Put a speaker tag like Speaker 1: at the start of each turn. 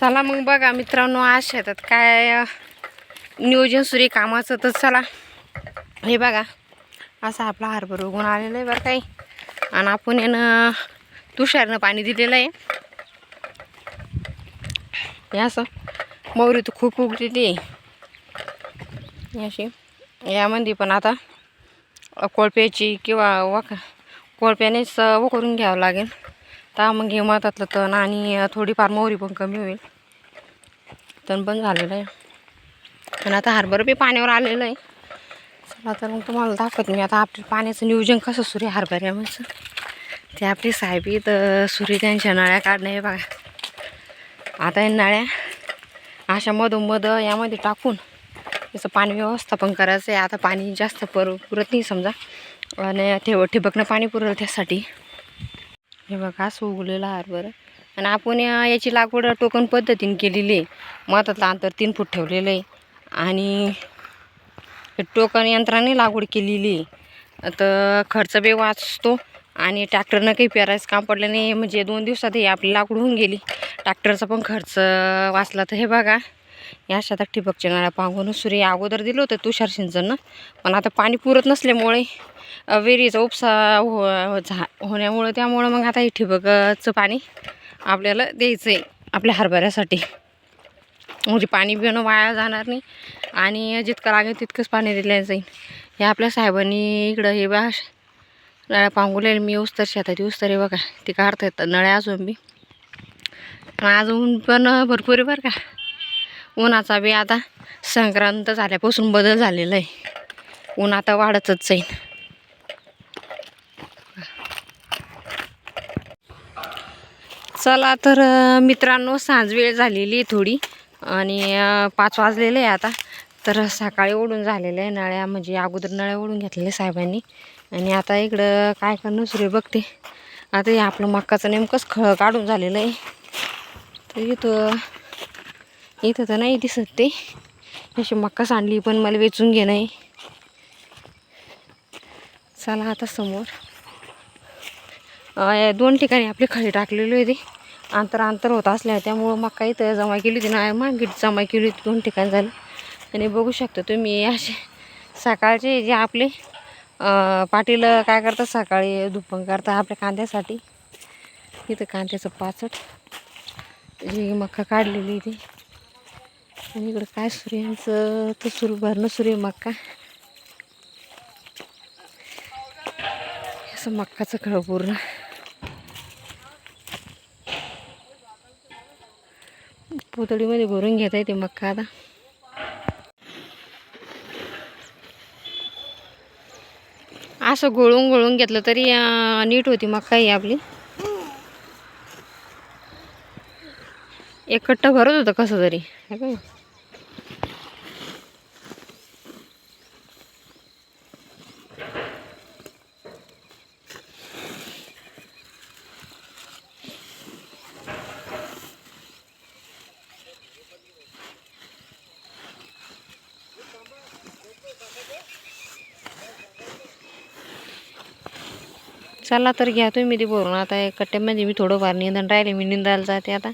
Speaker 1: चला मग बघा मित्रांनो, आज शेतात काय नियोजन सुरू कामाचं. तर चला, हे बघा असं आपला हरभरा उगवून आलेलं आहे बरं काही. आणि आपण यानं तुषारनं पाणी दिलेलं आहे. हे असं मोहरी तर खूप उगलेली आहे अशी. यामध्ये पण आता कोळप्याची किंवा कोळप्यानेच करून घ्यावं लागेल. तर मग हे मधातलं तण आणि थोडीफार मोहरी पण कमी होईल. तण पण झालेलं आहे पण आता हरभरा बी पाण्यावर आलेलं आहे. चला तर मग तुम्हाला दाखवते मी आता आपल्या पाण्याचं नियोजन कसं सुरू आहे हरभऱ्याचं. ते आपली साहेबी तर सुरी त्यांच्या नळ्या काढणं आहे बघा. आता या नळ्या अशा मधोमध यामध्ये टाकून त्याचं पाणी व्यवस्थापन करायचं आहे. आता पाणी जास्त पुरत नाही समजा, आणि ठिबकनं पाणी पुरवलं त्यासाठी. हे बघा असं उगलेलं हरभरा. आणि आपण याची लागवड टोकन पद्धतीने केलेली आहे. मधातलं अंतर 3 फूट ठेवलेलं आहे आणि टोकन यंत्राने लागवड केलेली आहे. तर खर्च बी वाचतो आणि ट्रॅक्टरनं काही पेरायचं काम पडलं नाही. म्हणजे 2 दिवसात ही आपली लागवड होऊन गेली. ट्रॅक्टरचा पण खर्च वाचला. तर हे बघा या शेतात ठिबकच्या नळ्या पांगून सूर्य अगोदर दिलं होतं तुषार सिंचननं, पण आता पाणी पुरत नसल्यामुळे विहिरीचा उपसा होण्यामुळे त्यामुळं मग आता हे ठिबकचं पाणी आपल्याला द्यायचं आहे आपल्या हरभऱ्यासाठी. म्हणजे पाणी बिणं वाया जाणार नाही आणि जितकं लागेल तितकंच पाणी दिलं जाईल. हे आपल्या साहेबांनी इकडं हे बा नळ्या पांगुलेल्या. मी उस्तर शेतात उस्तर आहे बघा, ती काढता येतात नळ्या अजून बी. आज ऊन पण भरपूर आहे बरं का. उन्हाचा बी आता संक्रांत झाल्यापासून बदल झालेला आहे. ऊन आता वाढतच जाईल. चला तर मित्रांनो, सांज वेळ झालेली आहे थोडी आणि 5 वाजलेले आहे आता. तर सकाळी ओढून झालेलं आहे नळ्या, म्हणजे अगोदर नळ्या ओढून घेतलेल्या साहेबांनी. आणि आता इकडं काय करणं सुरू बघते. आता हे आपलं मक्काचं नेमकंच खळ काढून झालेलं आहे. तर इथं तर नाही दिसत ते. अशी मक्का सांडली पण मला वेचून घेणं आहे. चला आता समोर 2 ठिकाणी आपले खळी टाकलेले होते. अंतर होत असल्या त्यामुळं मक्का इथं जमा केली होती ना, मागीट जमा केली होती 2 ठिकाणी झाली. आणि बघू शकता तुम्ही असे सकाळचे जे आपले पाटील काय करतात, सकाळी धुपण करतात आपल्या कांद्यासाठी. इथं कांद्याचं पाचट जी मक्का काढलेली ती. आणि इकडं काय सूर्यांचं तर सुरू भरणं सूर्य मक्का. असं मक्काचं खळ पूर्ण पोतडीमध्ये भरून घेता येते मक्का. आता असं गोळून घेतलं तरी नीट होती मक्का ही आपली. एक कट्टा भरत होतं कसं तरी. चला तर घ्या तुम्ही ते भरून. आता कट्ट्यामध्ये मी थोडंफार निंदण राहिले, मी निंदायला जाते आता.